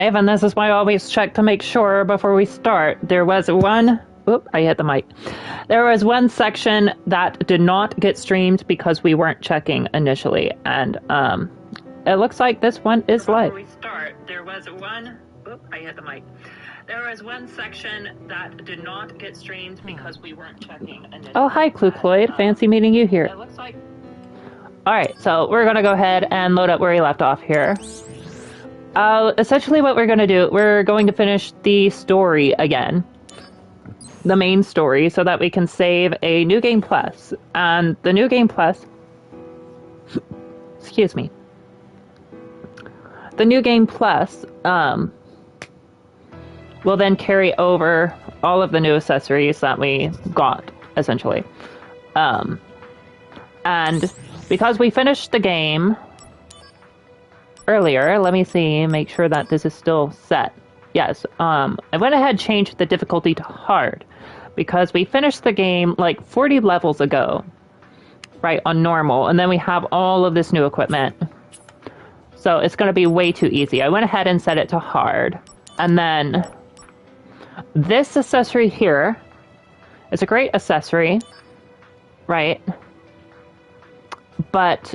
Evan, this is why I always check to make sure before we start. There was one... Oop, I hit the mic. There was one section that did not get streamed because we weren't checking initially. And it looks like this one is live. Before we start, there was one... Oop, I hit the mic. There was one section that did not get streamed because we weren't checking initially. Oh, hi, Clucloid. Fancy meeting you here. It looks like... Alright, so we're going to go ahead and load up where we left off here. Essentially what we're going to do, we're going to finish the story again. The main story, so that we can save a New Game Plus. And the New Game Plus... Excuse me. The New Game Plus, will then carry over all of the new accessories that we got, essentially. And because we finished the game earlier, let me see, make sure that this is still set. Yes, I went ahead and changed the difficulty to hard, because we finished the game like 40 levels ago, right, on normal, and then we have all of this new equipment. So it's going to be way too easy. I went ahead and set it to hard, and then this accessory here is a great accessory, right? But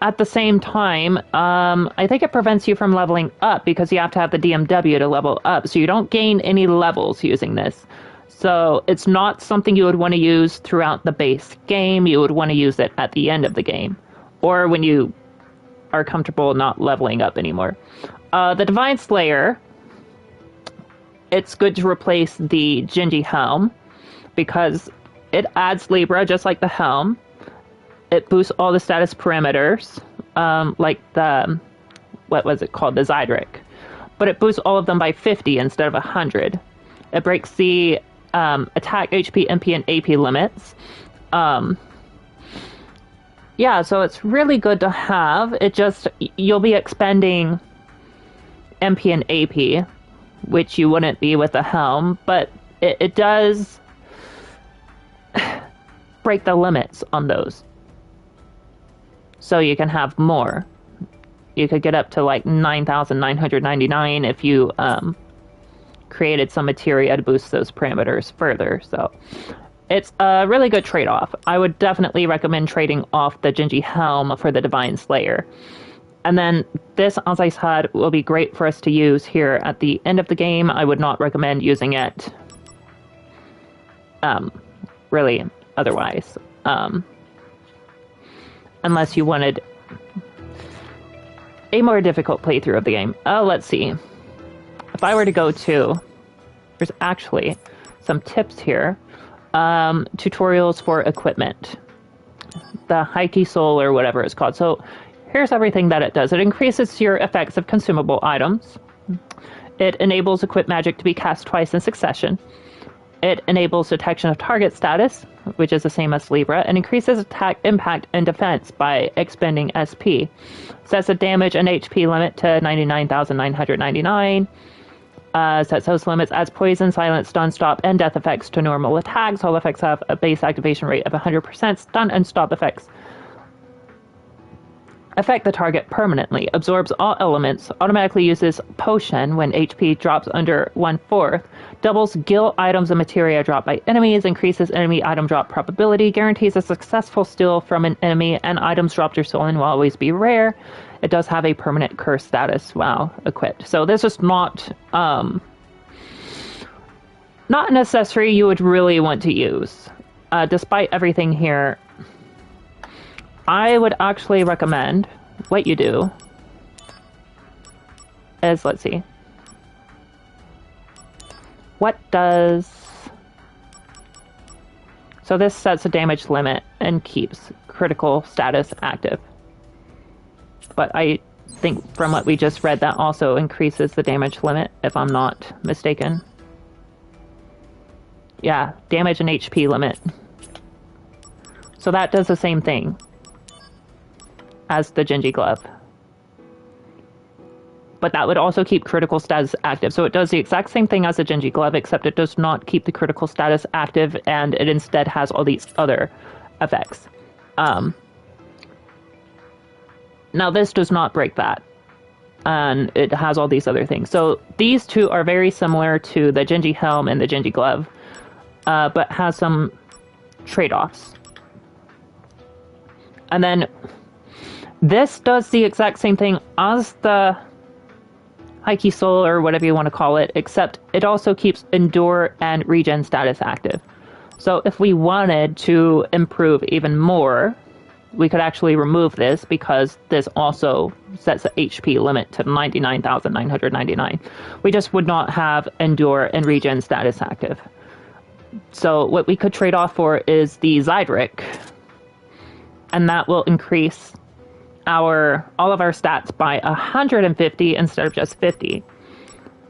at the same time, I think it prevents you from leveling up because you have to have the DMW to level up. So you don't gain any levels using this. So it's not something you would want to use throughout the base game. You would want to use it at the end of the game, or when you are comfortable not leveling up anymore. The Divine Slayer, it's good to replace the Genji helm because it adds Libra just like the helm. It boosts all the status parameters, like the, what was it called, the Zydric. But it boosts all of them by 50 instead of 100. It breaks the attack, HP, MP, and AP limits. Yeah, so it's really good to have. It just, you'll be expending MP and AP, which you wouldn't be with the helm, but it does break the limits on those. So you can have more. You could get up to like 9,999 if you created some materia to boost those parameters further. So it's a really good trade-off. I would definitely recommend trading off the Genji helm for the Divine Slayer. And then this, as I said, will be great for us to use here at the end of the game. I would not recommend using it really otherwise. Unless you wanted a more difficult playthrough of the game. Oh, let's see. If I were to go to... There's actually some tips here. Tutorials for equipment. The Heike Soul or whatever it's called. So here's everything that it does. It increases your effects of consumable items. It enables equip magic to be cast twice in succession. It enables detection of target status, which is the same as Libra, and increases attack, impact, and defense by expending SP. Sets the damage and HP limit to 99,999. Sets those limits as poison, silence, stun, stop, and death effects to normal attacks. All effects have a base activation rate of 100%. Stun and stop effects affect the target permanently. Absorbs all elements. Automatically uses potion when HP drops under 1/4. Doubles gil items and materia dropped by enemies. Increases enemy item drop probability. Guarantees a successful steal from an enemy, and items dropped or stolen will always be rare. It does have a permanent curse status while equipped. So this is not an accessory you would really want to use. Despite everything here, I would actually recommend what you do is, let's see. What does... So this sets a damage limit and keeps critical status active. But I think from what we just read, that also increases the damage limit, if I'm not mistaken. Yeah, damage and HP limit. So that does the same thing as the Genji glove. But that would also keep critical status active. So it does the exact same thing as the Genji glove, except it does not keep the critical status active, and it instead has all these other effects. Now this does not break that. and it has all these other things. So these two are very similar to the Genji helm and the Genji glove, but has some trade-offs. And then this does the exact same thing as the Heike Soul, or whatever you want to call it, except it also keeps Endure and Regen status active. So if we wanted to improve even more, we could actually remove this, because this also sets the HP limit to 99,999. We just would not have Endure and Regen status active. So what we could trade off for is the Zydric, and that will increase all of our stats by 150 instead of just 50.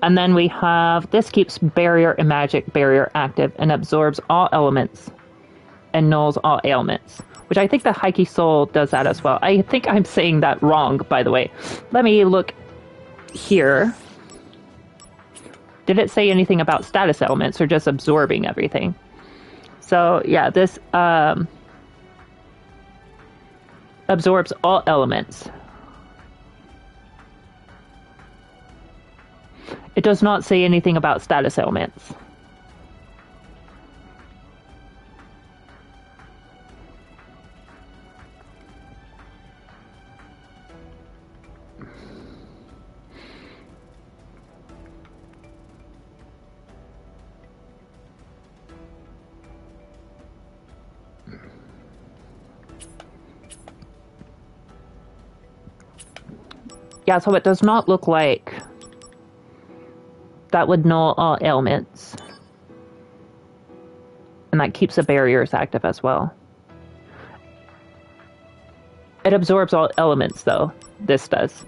And then we have, this keeps Barrier and Magic Barrier active and absorbs all elements and nulls all ailments, which I think the Heike Soul does that as well. I think I'm saying that wrong, by the way. Let me look here. Did it say anything about status elements or just absorbing everything? So yeah, this absorbs all elements. It does not say anything about status elements. Yeah, so it does not look like that would null all ailments. And that keeps the barriers active as well. It absorbs all elements, though. This does.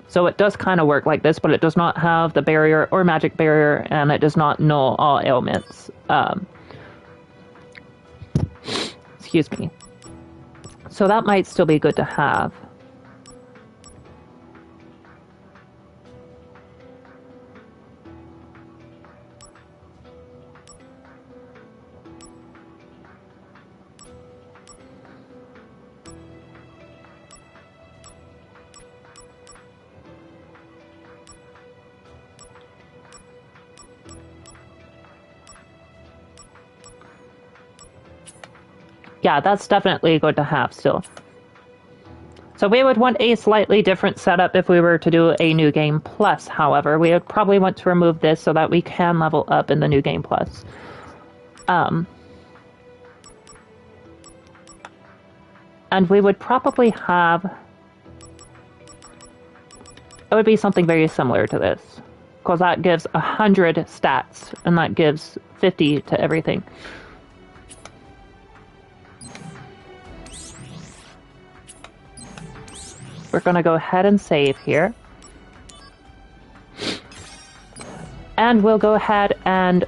So it does kind of work like this, but it does not have the barrier or magic barrier, and it does not null all ailments. Excuse me. So that might still be good to have. Yeah, that's definitely good to have still. So we would want a slightly different setup if we were to do a New Game Plus, however. We would probably want to remove this so that we can level up in the New Game Plus. And we would probably have... It would be something very similar to this, because that gives 100 stats, and that gives 50 to everything. We're going to go ahead and save here. And we'll go ahead and,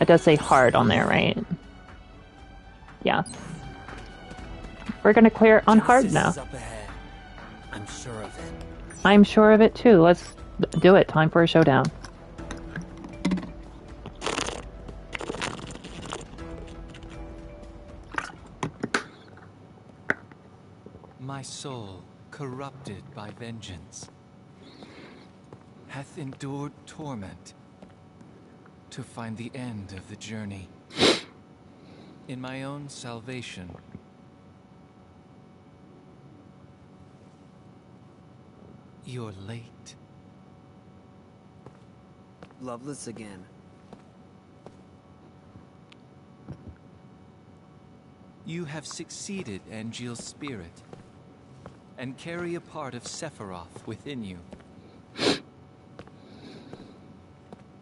it does say hard on there, right? Yeah. We're going to clear on hard now. I'm sure of it. I'm sure of it too. Let's do it. Time for a showdown. My soul, corrupted by vengeance, hath endured torment to find the end of the journey. In my own salvation, you're late. Loveless again. You have succeeded Angeal's spirit, and carry a part of Sephiroth within you.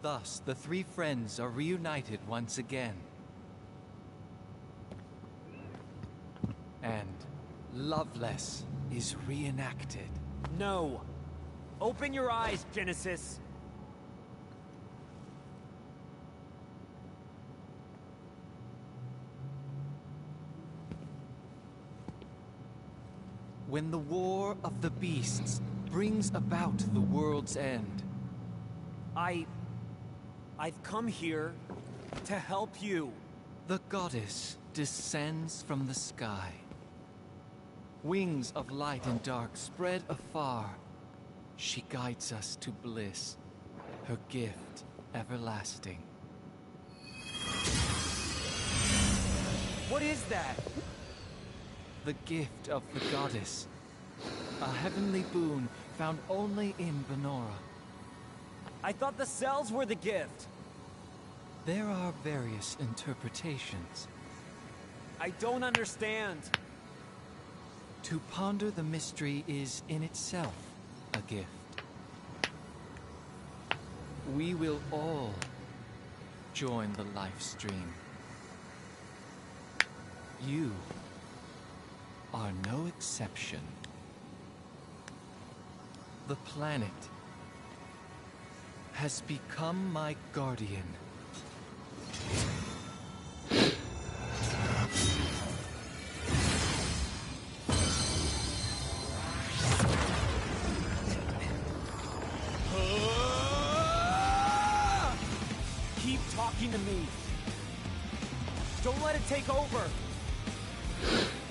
Thus, the three friends are reunited once again. And Loveless is reenacted. No! Open your eyes, Genesis! When the war of the beasts brings about the world's end. I've come here to help you. The goddess descends from the sky. Wings of light and dark spread afar. She guides us to bliss, her gift everlasting. What is that? The gift of the goddess. A heavenly boon found only in Benora. I thought the cells were the gift. There are various interpretations. I don't understand. To ponder the mystery is in itself a gift. We will all join the life stream. You are no exception. The planet has become my guardian. Keep talking to me. Don't let it take over.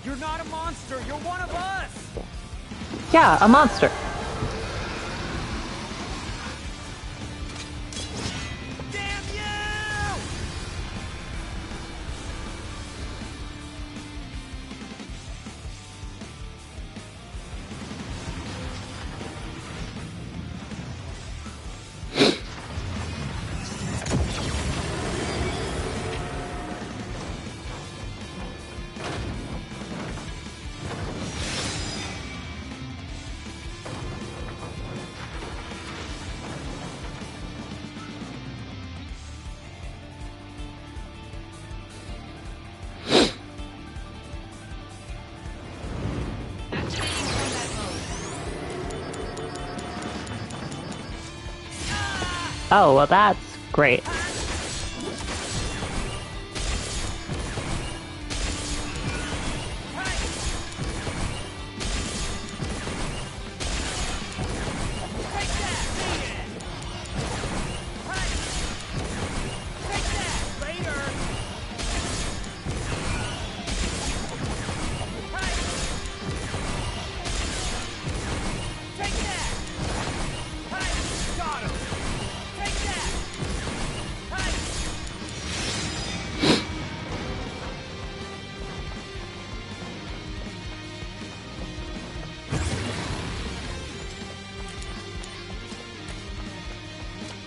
You're not a monster. You're one of us. Yeah, a monster. Damn you! Oh, well, that's great.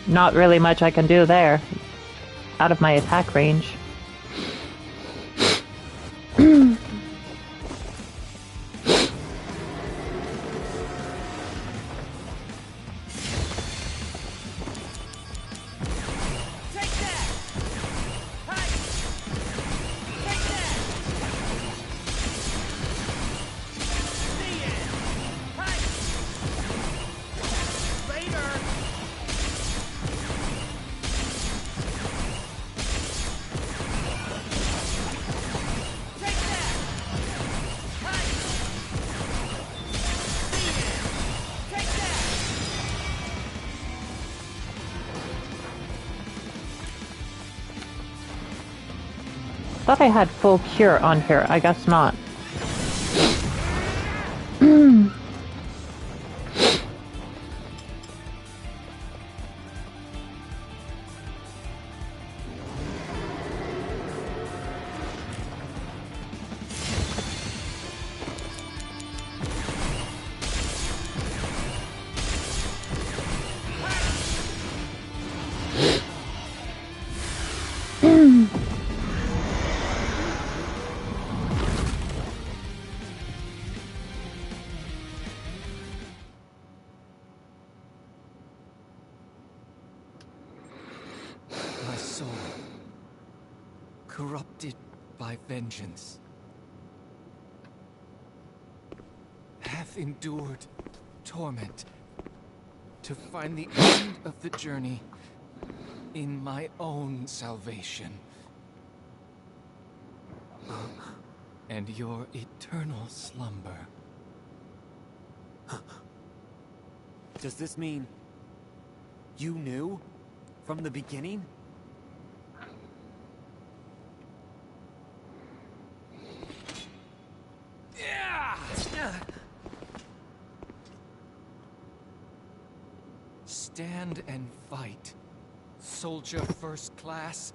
Not really much I can do there. Out of my attack range. Thought I had full cure on here. I guess not. My soul, corrupted by vengeance, hath endured torment to find the end of the journey in my own salvation and your eternal slumber. Does this mean you knew from the beginning? Yeah! Stand and fight. Soldier first class.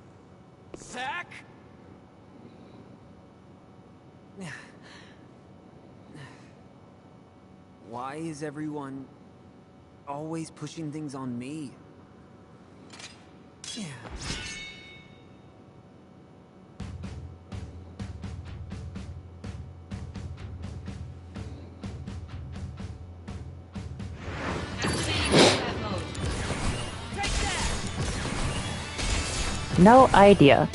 Zack? Why is everyone always pushing things on me? No idea.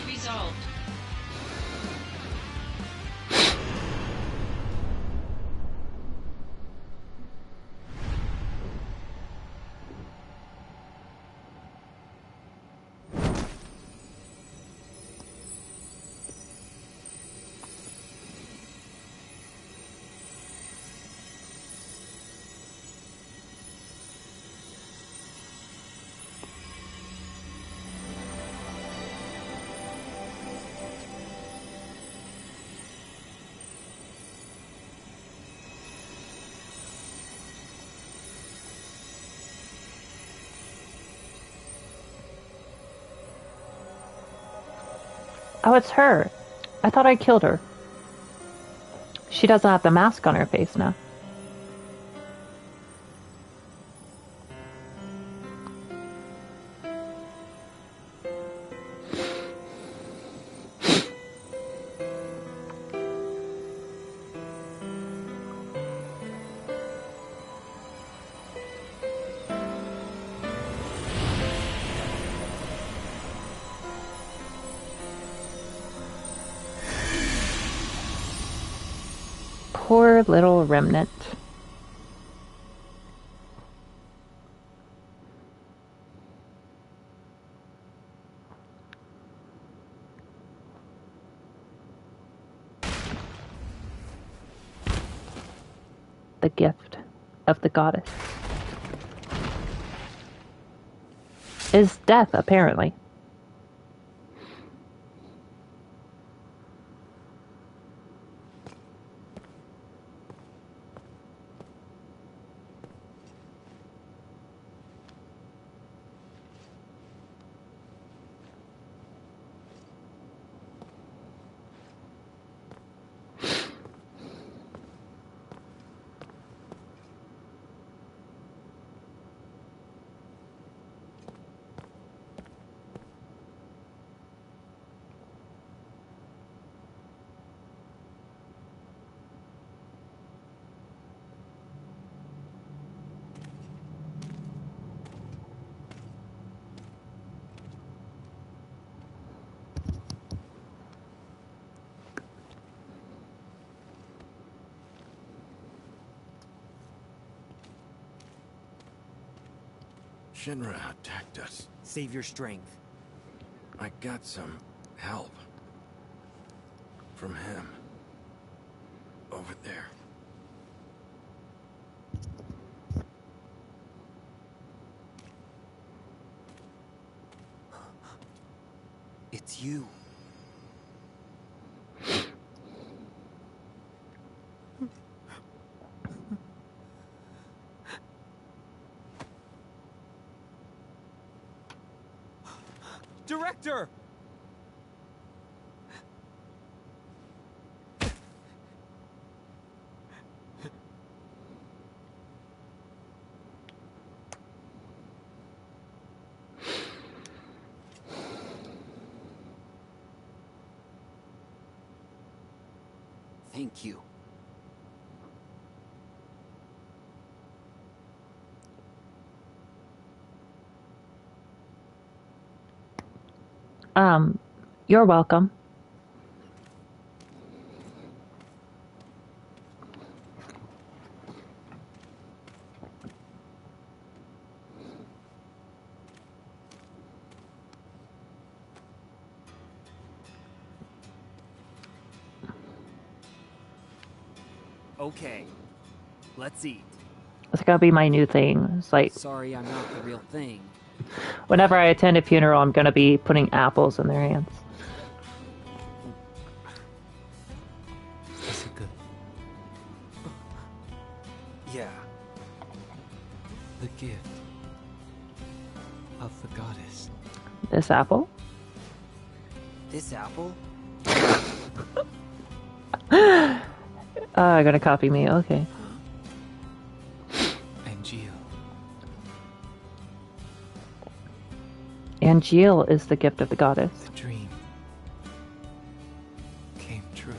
Resolved. Oh, it's her. I thought I killed her. She doesn't have the mask on her face now. Poor little remnant. The gift of the goddess is death, apparently. Shinra attacked us. Save your strength. I got some help from him. Over there. It's you. Director! Thank you. You're welcome. Okay, let's eat. It's gonna be my new thing. It's like, Sorry I'm not the real thing. whenever I attend a funeral, I'm gonna be putting apples in their hands. Is it good? Yeah. The gift of the goddess. This apple? This apple? Gonna copy me. Okay. Angeal. Angeal is the gift of the goddess. The dream came true.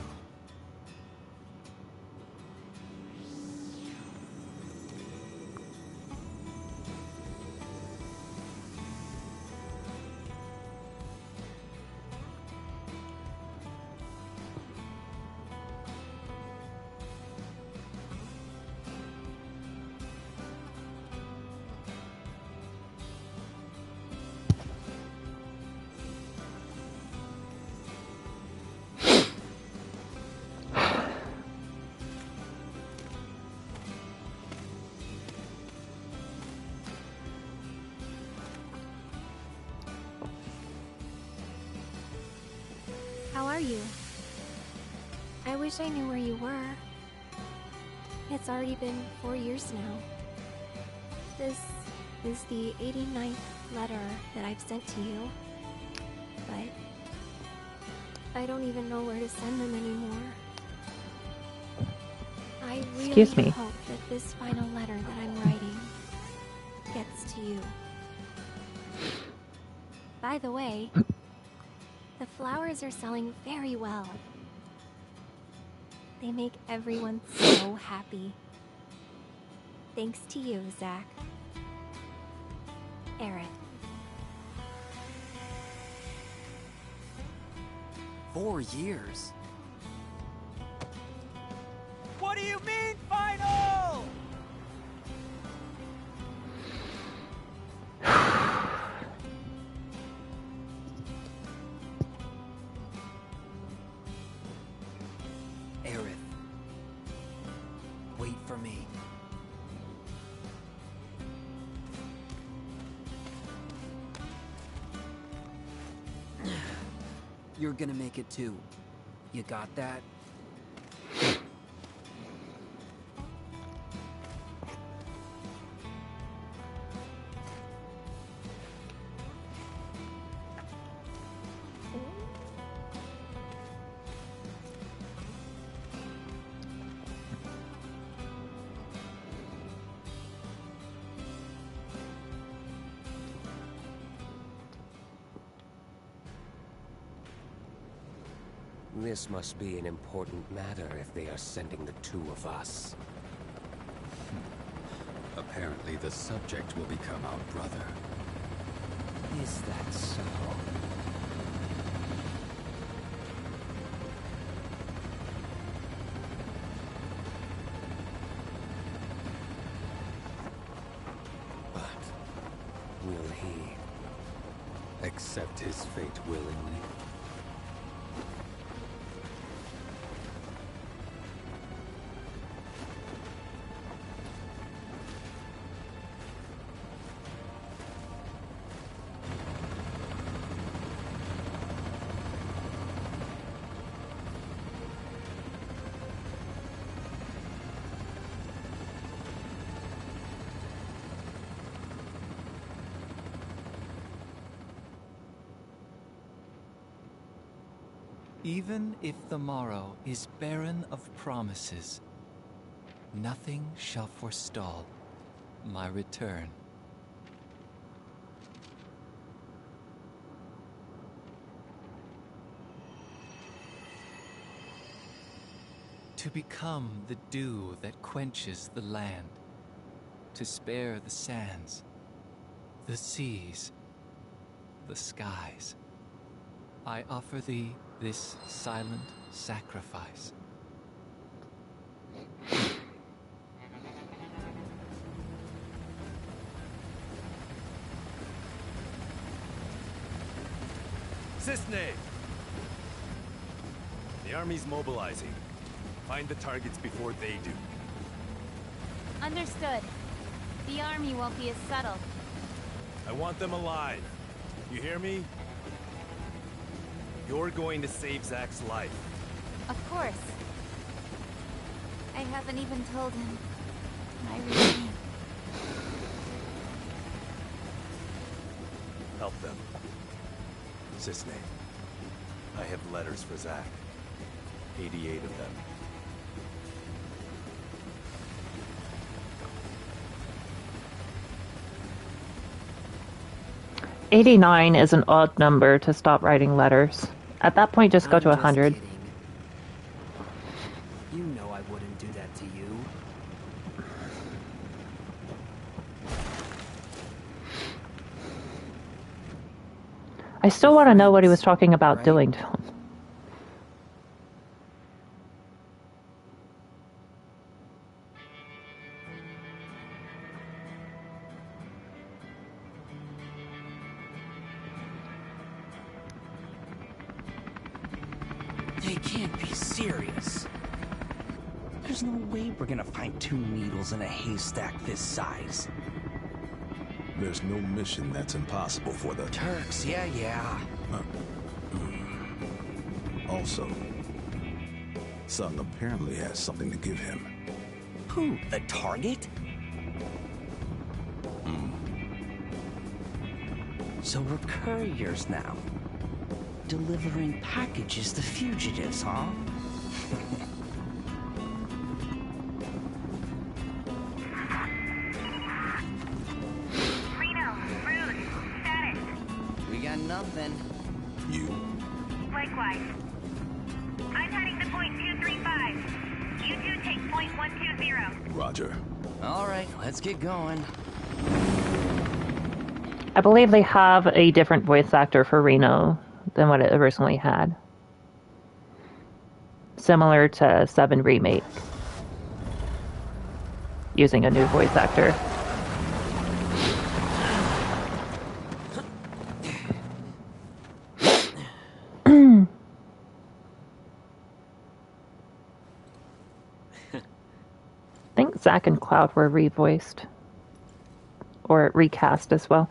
How are you? I wish I knew where you were. It's already been 4 years now. This is the 89th letter that I've sent to you. But I don't even know where to send them anymore. I really Excuse me. hope that this final letter that I'm writing gets to you. By the way, the flowers are selling very well. They make everyone so happy. Thanks to you, Zach. Aerith. 4 years? What do you mean, final? Aerith. Wait for me. You're gonna make it too. You got that? This must be an important matter if they are sending the two of us. Apparently the subject will become our brother. Is that so? But will he Accept his fate willingly. Even if the morrow is barren of promises, nothing shall forestall my return. To become the dew that quenches the land, to spare the sands, the seas, the skies, I offer thee this silent sacrifice. Cisne! The army's mobilizing. Find the targets before they do. Understood. The army won't be as subtle. I want them alive. You hear me? You're going to save Zack's life. Of course. I haven't even told him my routine. Help them. Sisney, I have letters for Zack. 88 of them. $89 is an odd number to stop writing letters. At that point, just go to I'm 100. kidding. You know I wouldn't do that to you. I still want to know what he was talking about Right. doing to him. They can't be serious. There's no way we're gonna find 2 needles in a haystack this size. There's no mission that's impossible for the Turks, yeah. Also, Sung apparently has something to give him. Who? The target? So we're couriers now. Delivering packages to fugitives, huh? Reno, Rude, status. We got nothing. You? Likewise. I'm heading to point 235. You two take point 120. Roger. All right, let's get going. I believe they have a different voice actor for Reno than what it originally had. Similar to 7 Remake. Using a new voice actor. I think Zack and Cloud were revoiced. Or recast as well.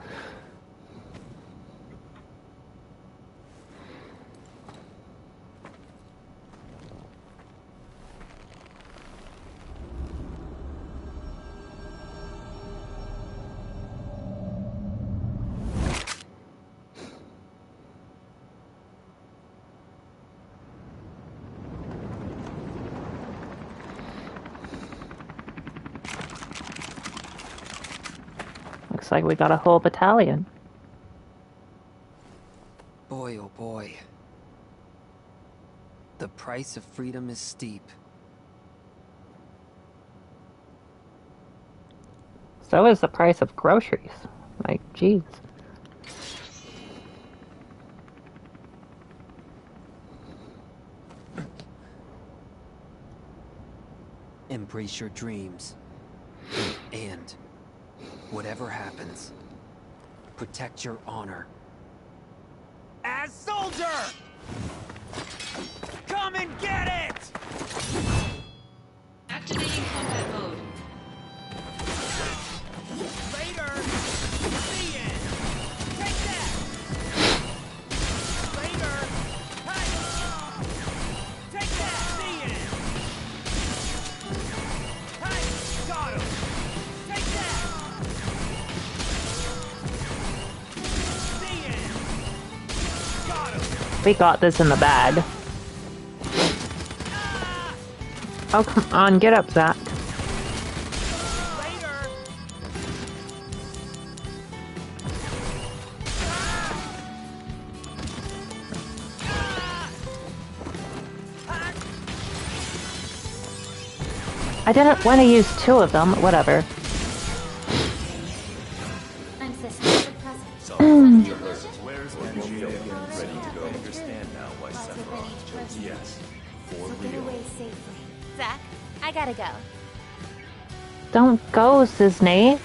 Looks like we got a whole battalion. Boy, oh boy. The price of freedom is steep. So is the price of groceries. Like, jeez. Embrace your dreams. And whatever happens, protect your honor. As soldier! Come and get it! Activating combat mode. Later! See ya! Take that! Later! Hey! Take that! See ya! Hey! Got him! Take that! See ya! Got him! We got this in the bag. Oh, come on, get up, Zack. Later! I didn't want to use 2 of them, whatever. I'm Cicely. Present. So, Mm. you heard. Where's MJ? Ready to go. I understand now why Sephiroth chose yes. For So get real. away safely. Zack, I gotta go. Don't go, Disney.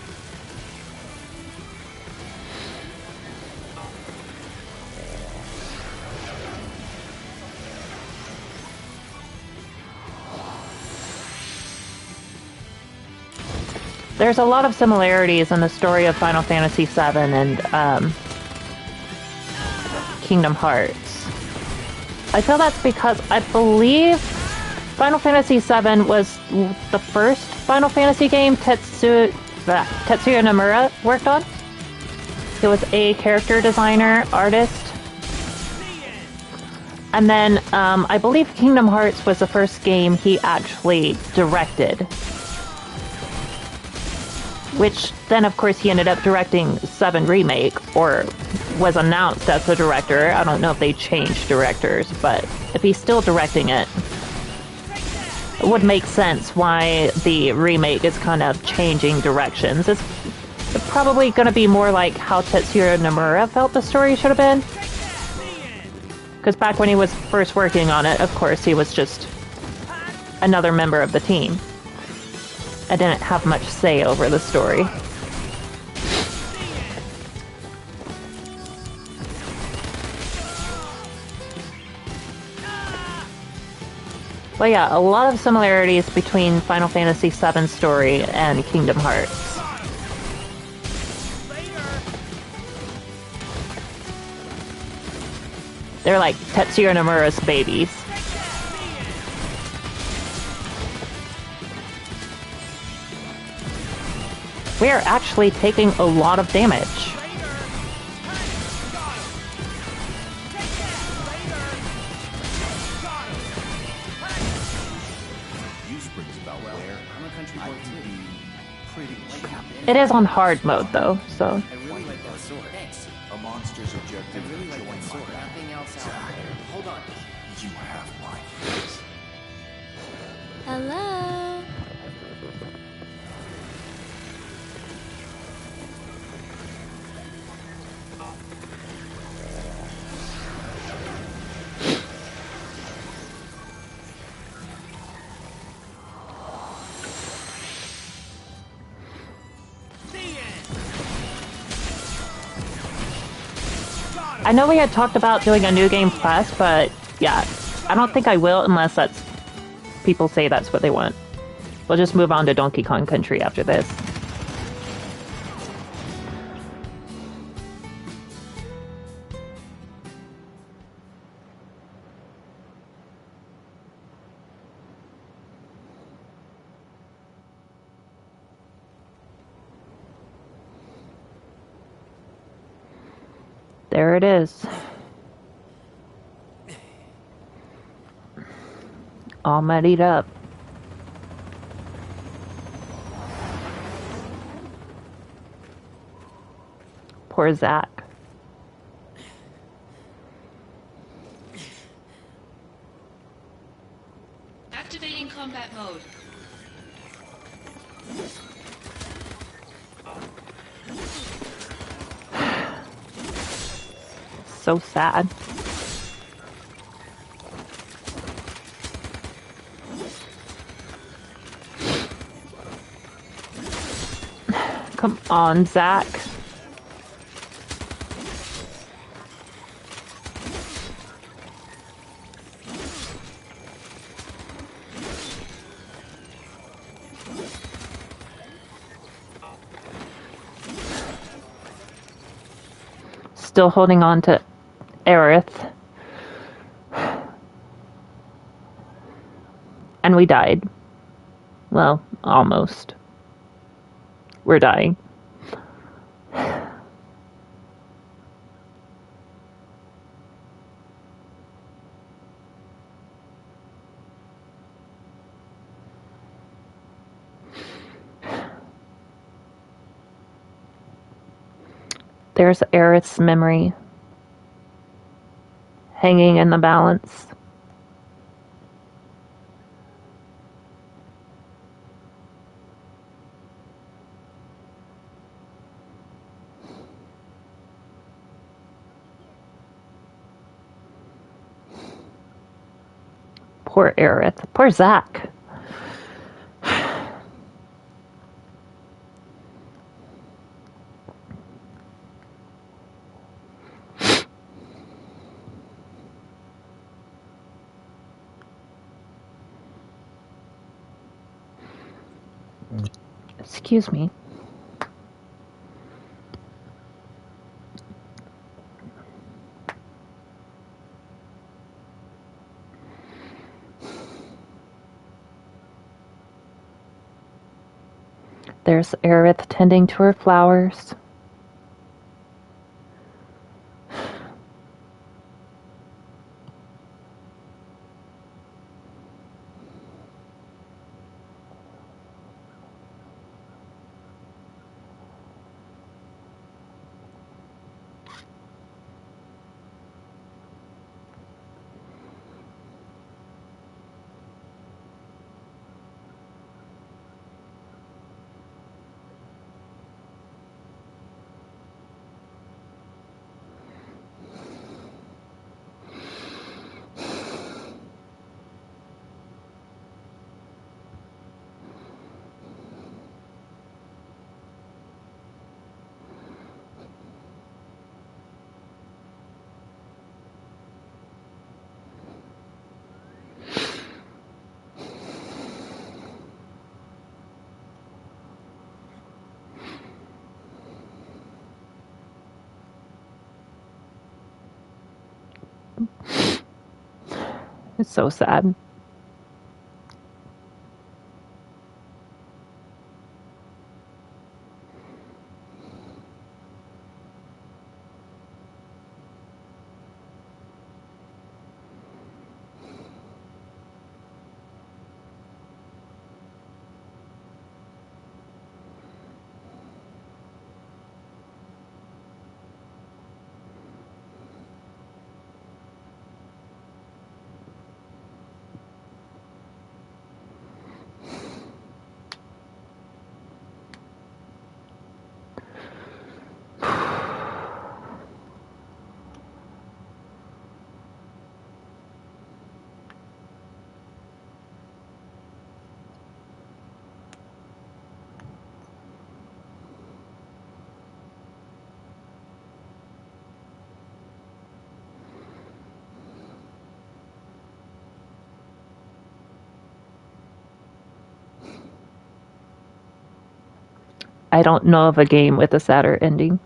There's a lot of similarities in the story of Final Fantasy VII and Kingdom Hearts. I feel that's because I believe Final Fantasy VII was the first Final Fantasy game Tetsuya Nomura worked on. He was a character designer, artist. And then I believe Kingdom Hearts was the first game he actually directed. Which then, of course, he ended up directing 7 Remake, or was announced as the director. I don't know if they changed directors, but if he's still directing it, it would make sense why the remake is kind of changing directions. It's probably going to be more like how Tetsuya Nomura felt the story should have been. Because back when he was first working on it, of course, he was just another member of the team. I didn't have much say over the story. But yeah, a lot of similarities between Final Fantasy VII story and Kingdom Hearts. They're like Tetsuya Nomura's babies. We are actually taking a lot of damage. It is on hard mode though, so. I really like that sword. Thanks. A monster's objective I really is like join that sword. my battle. Nothing else out there. Hold on. You have my face. Hello? I know we had talked about doing a New Game Plus, but yeah, I don't think I will unless that's people say that's what they want. We'll just move on to Donkey Kong Country after this. There it is. All muddied up. Poor Zach. Activating combat mode. So sad. Come on, Zach. Still holding on to Aerith. And we died. Well, almost. We're dying. There's Aerith's memory hanging in the balance. Poor Aerith. Poor Zach. Excuse me. There's Aerith tending to her flowers. It's so sad. I don't know of a game with a sadder ending.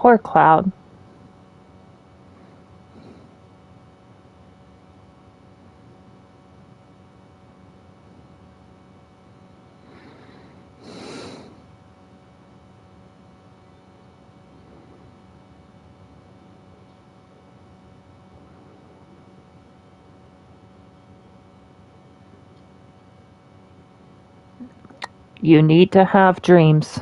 Poor Cloud. You need to have dreams.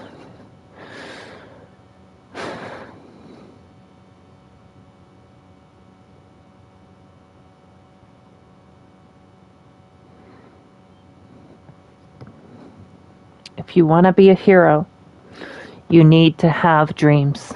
If you want to be a hero, you need to have dreams.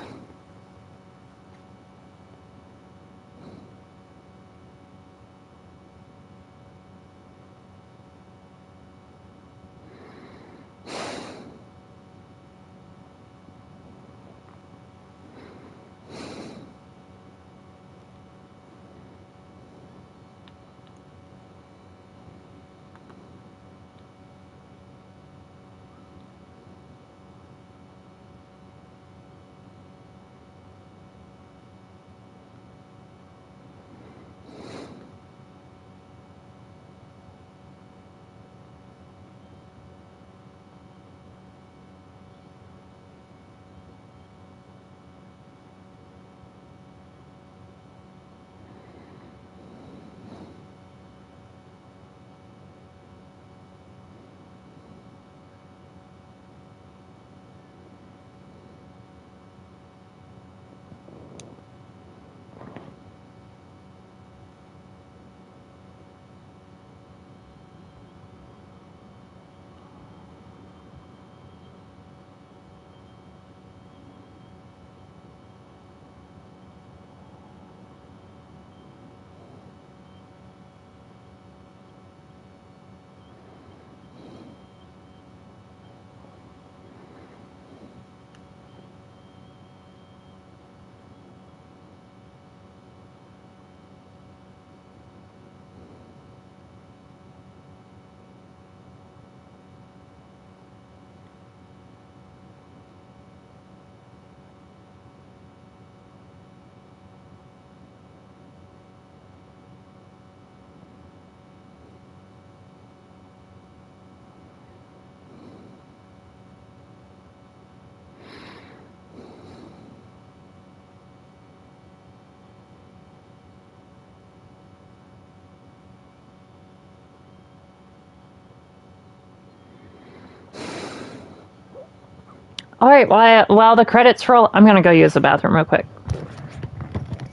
All right, while the credits roll, I'm going to go use the bathroom real quick.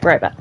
Right back.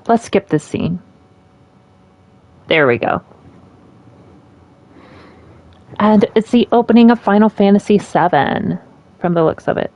Let's skip this scene. There we go. And it's the opening of Final Fantasy VII, from the looks of it.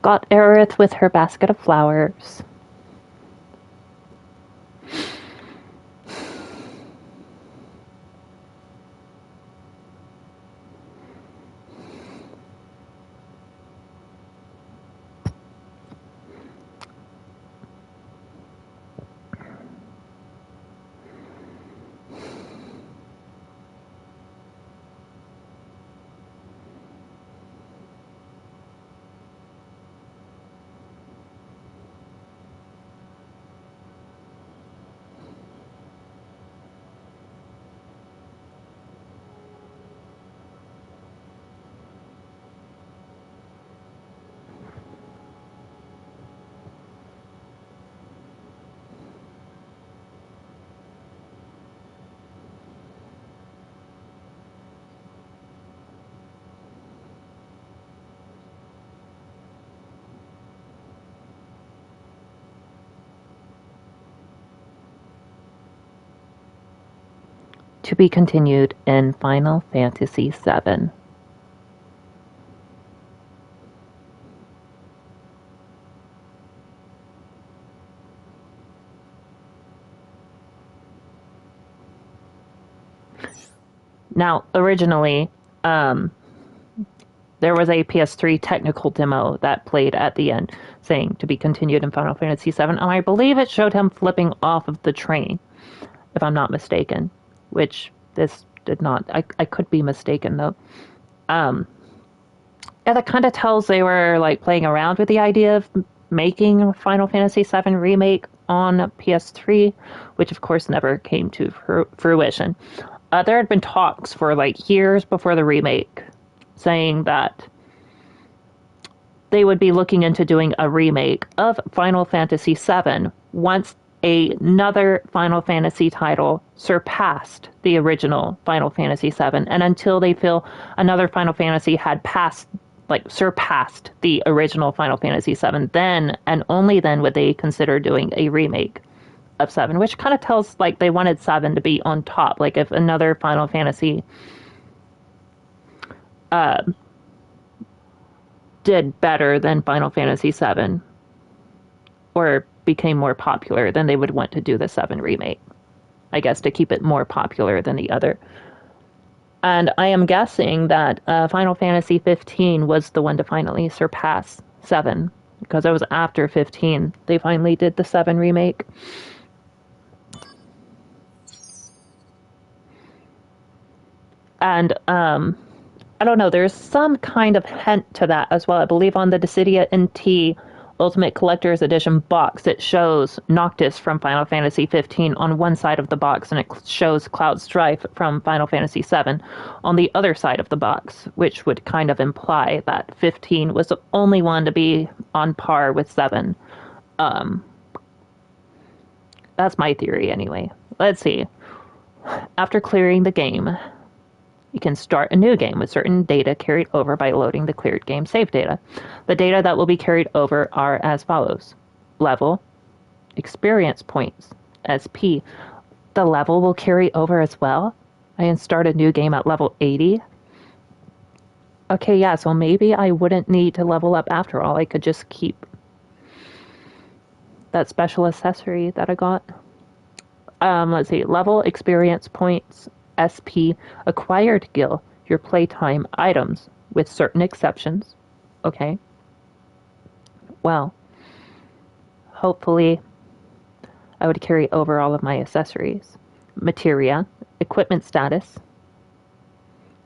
Got Aerith with her basket of flowers. To be continued in Final Fantasy VII. Now, originally, there was a PS3 technical demo that played at the end saying to be continued in Final Fantasy VII, and I believe it showed him flipping off of the train, if I'm not mistaken, which this did not. I could be mistaken, though. Yeah, that kind of tells they were like playing around with the idea of making a Final Fantasy VII remake on PS3, which of course never came to fruition. There had been talks for like years before the remake saying that they would be looking into doing a remake of Final Fantasy VII once another Final Fantasy title surpassed the original Final Fantasy VII, and until they feel another Final Fantasy had surpassed the original Final Fantasy VII, then and only then would they consider doing a remake of 7, which kind of tells like they wanted 7 to be on top. Like if another Final Fantasy did better than Final Fantasy VII or became more popular, then they would want to do the 7 remake, I guess, to keep it more popular than the other. And I am guessing that Final Fantasy 15 was the one to finally surpass 7, because it was after 15 they finally did the 7 remake. And I don't know, there's some kind of hint to that as well. I believe on the Dissidia NT Ultimate Collector's Edition box, it shows Noctis from Final Fantasy 15 on one side of the box, and it shows Cloud Strife from Final Fantasy 7 on the other side of the box, which would kind of imply that 15 was the only one to be on par with 7. That's my theory anyway. Let's see. After clearing the game, you can start a new game with certain data carried over by loading the cleared game save data. The data that will be carried over are as follows. Level, experience points, SP. The level will carry over as well? I can start a new game at level 80? Okay, yeah, so maybe I wouldn't need to level up after all. I could just keep that special accessory that I got. Let's see. Level, experience points, SP, acquired gil, your playtime items, with certain exceptions. Okay. Well, hopefully I would carry over all of my accessories. Materia, equipment status,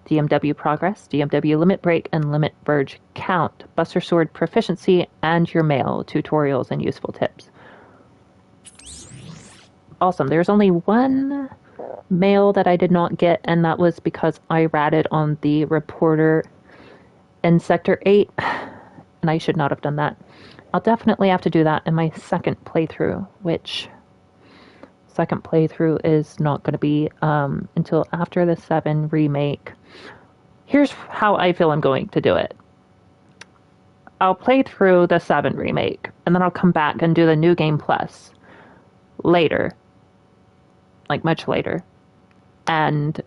DMW progress, DMW limit break, and limit verge count, Buster Sword proficiency, and your mail, tutorials, and useful tips. Awesome. There's only one mail that I did not get, and that was because I ratted on the reporter in Sector 8, and I should not have done that. I'll definitely have to do that in my second playthrough, which second playthrough is not going to be until after the 7 remake. Here's how I feel I'm going to do it. I'll play through the 7 remake, and then I'll come back and do the New Game Plus later. Like, much later. And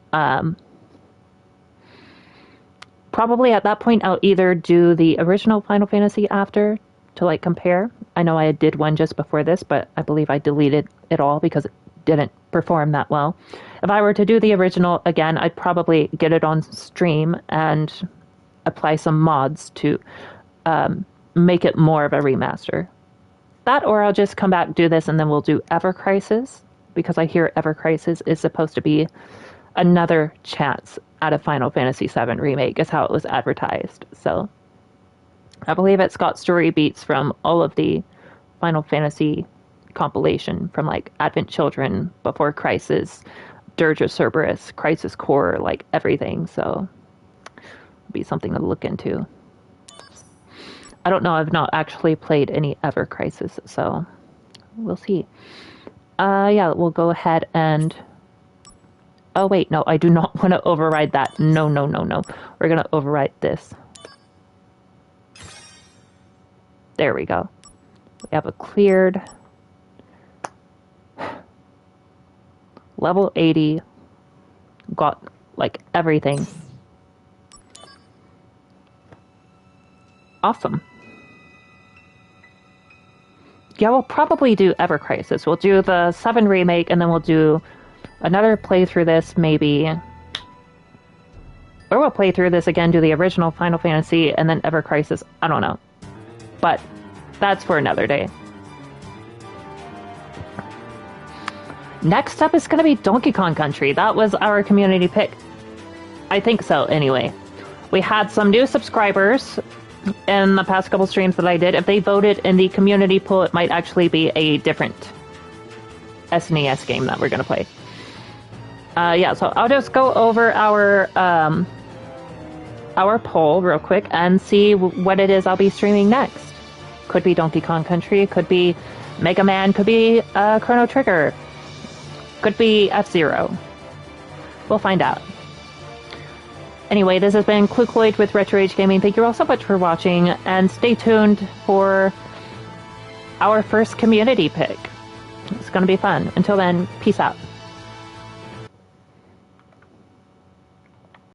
probably at that point, I'll either do the original Final Fantasy after to, like, compare. I know I did one just before this, but I believe I deleted it all because it didn't perform that well. If I were to do the original again, I'd probably get it on stream and apply some mods to make it more of a remaster. That, or I'll just come back, do this, and then we'll do Ever Crisis, because I hear Ever Crisis is supposed to be another chance at a Final Fantasy VII remake, is how it was advertised. So I believe it's got story beats from all of the Final Fantasy compilation, from like Advent Children, Before Crisis, Dirge of Cerberus, Crisis Core, like everything. So it'll be something to look into. I don't know, I've not actually played any Ever Crisis, so we'll see. Yeah, we'll go ahead and... Oh, wait, no, I do not want to override that. No, no, no, no. We're going to override this. There we go. We have a cleared level 80 got, like, everything. Awesome. Yeah, we'll probably do Ever Crisis. We'll do the 7 remake, and then we'll do another playthrough this, maybe. Or we'll play through this again, do the original Final Fantasy, and then Ever Crisis. I don't know. But that's for another day. Next up is going to be Donkey Kong Country. That was our community pick. I think so, anyway. We had some new subscribers in the past couple streams that I did. If they voted in the community poll, it might actually be a different SNES game that we're going to play. Yeah, so I'll just go over our poll real quick and see what it is I'll be streaming next. Could be Donkey Kong Country, could be Mega Man, could be Chrono Trigger, could be F-Zero. We'll find out. Anyway, this has been Clucloid with Retro Age Gaming. Thank you all so much for watching, and stay tuned for our first community pick. It's going to be fun. Until then, peace out.